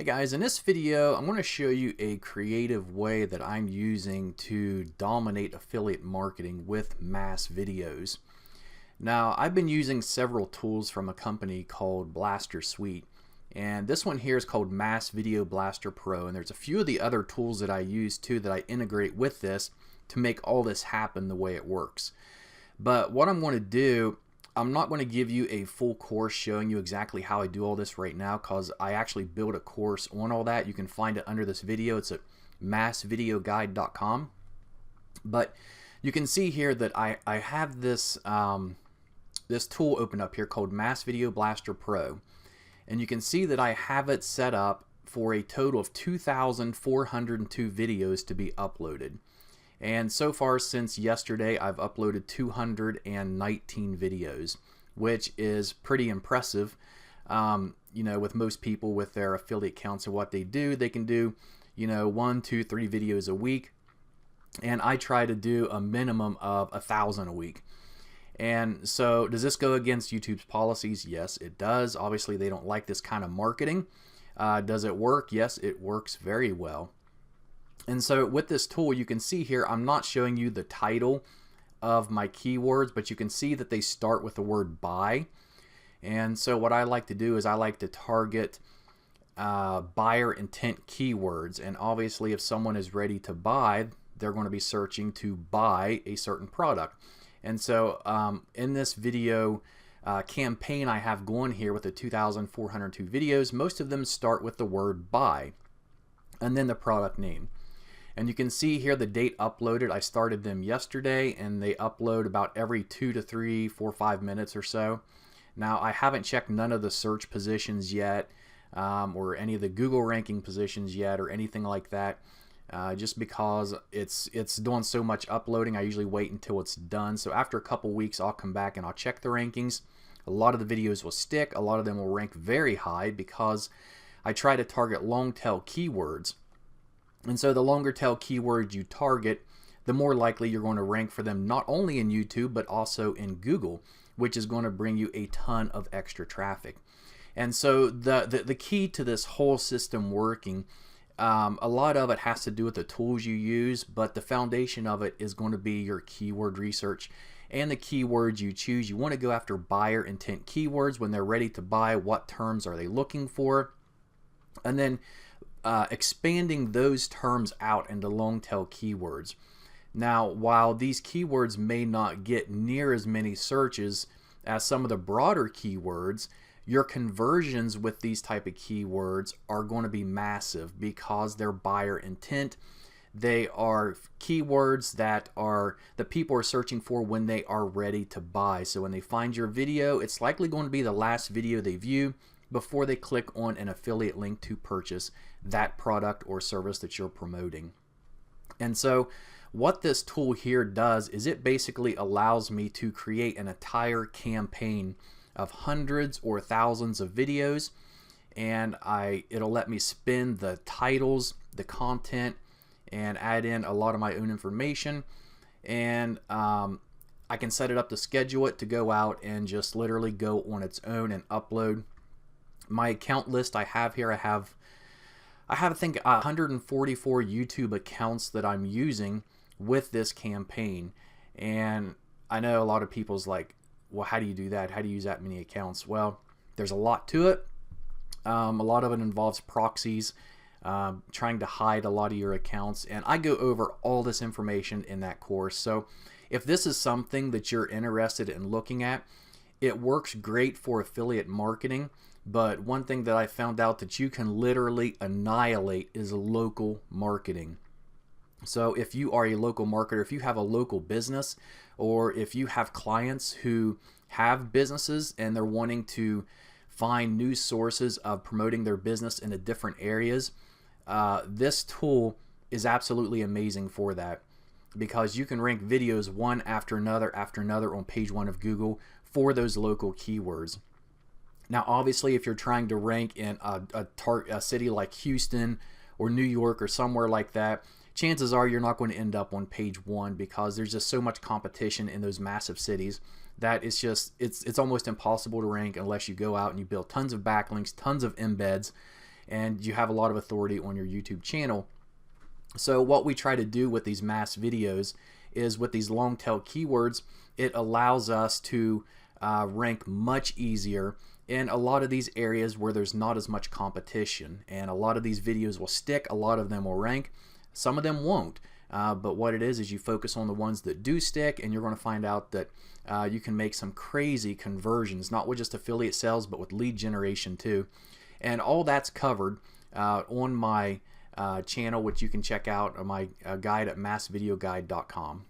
Guys, in this video I'm going to show you a creative way that I'm using to dominate affiliate marketing with mass videos. Now, I've been using several tools from a company called Blaster Suite, and this one here is called Mass Video Blaster Pro, and there's a few of the other tools that I use too that I integrate with this to make all this happen the way it works. But what I'm going to do, I'm not going to give you a full course showing you exactly how I do all this right now, because I actually built a course on all that. You can find it under this video. It's at massvideoguide.com. But you can see here that I have this this tool open up here called Mass Video Blaster Pro, and you can see that I have it set up for a total of 2,402 videos to be uploaded. And so far since yesterday, I've uploaded 219 videos, which is pretty impressive. You know, with most people with their affiliate accounts and what they do, they can do, 1, 2, 3 videos a week. And I try to do a minimum of 1,000 a week. And so does this go against YouTube's policies? Yes, it does. Obviously, they don't like this kind of marketing. Does it work? Yes, it works very well. And so with this tool, you can see here, I'm not showing you the title of my keywords, but you can see that they start with the word buy. And so what I like to do is I like to target buyer intent keywords. And obviously, if someone is ready to buy, they're going to be searching to buy a certain product. And so in this video campaign I have going here with the 2,402 videos, most of them start with the word buy and then the product name. And you can see here the date uploaded. I started them yesterday, and they upload about every 2 to 3, 4, 5 minutes or so. Now, I haven't checked none of the search positions yet, or any of the Google ranking positions yet, or anything like that. Just because it's doing so much uploading, I usually wait until it's done. So after a couple weeks, I'll come back and I'll check the rankings. A lot of the videos will stick. A lot of them will rank very high because I try to target long tail keywords. And so the longer tail keywords you target, the more likely you're going to rank for them, not only in YouTube, but also in Google, which is going to bring you a ton of extra traffic. And so the key to this whole system working, a lot of it has to do with the tools you use, but the foundation of it is going to be your keyword research and the keywords you choose. You want to go after buyer intent keywords. When they're ready to buy, what terms are they looking for? And then expanding those terms out into long tail keywords. Now, while these keywords may not get near as many searches as some of the broader keywords, your conversions with these type of keywords are going to be massive because they're buyer intent. They are keywords that the people are searching for when they are ready to buy. So when they find your video, it's likely going to be the last video they view before they click on an affiliate link to purchase that product or service that you're promoting. And so what this tool here does is it basically allows me to create an entire campaign of hundreds or thousands of videos, and it'll let me spin the titles, the content, and add in a lot of my own information. And I can set it up to schedule it to go out and just literally go on its own and upload. My account list I have here, I have I think 144 YouTube accounts that I'm using with this campaign. And I know a lot of people's like, well, how do you do that? How do you use that many accounts? Well, there's a lot to it. A lot of it involves proxies, trying to hide a lot of your accounts. And I go over all this information in that course. So if this is something that you're interested in looking at, it works great for affiliate marketing. But one thing that I found out that you can literally annihilate is local marketing. So if you are a local marketer, if you have a local business, or if you have clients who have businesses and they're wanting to find new sources of promoting their business into different areas, this tool is absolutely amazing for that, because you can rank videos one after another on page 1 of Google for those local keywords. Now, obviously, if you're trying to rank in a city like Houston or New York or somewhere like that, chances are you're not going to end up on page 1 because there's just so much competition in those massive cities that it's almost impossible to rank unless you go out and you build tons of backlinks, tons of embeds, and you have a lot of authority on your YouTube channel. So what we try to do with these mass videos is, with these long tail keywords, it allows us to rank much easier in a lot of these areas where there's not as much competition. And a lot of these videos will stick, a lot of them will rank, some of them won't. But what it is you focus on the ones that do stick, and you're going to find out that you can make some crazy conversions, not with just affiliate sales, but with lead generation too. And all that's covered on my channel, which you can check out on my guide at massvideoguide.com.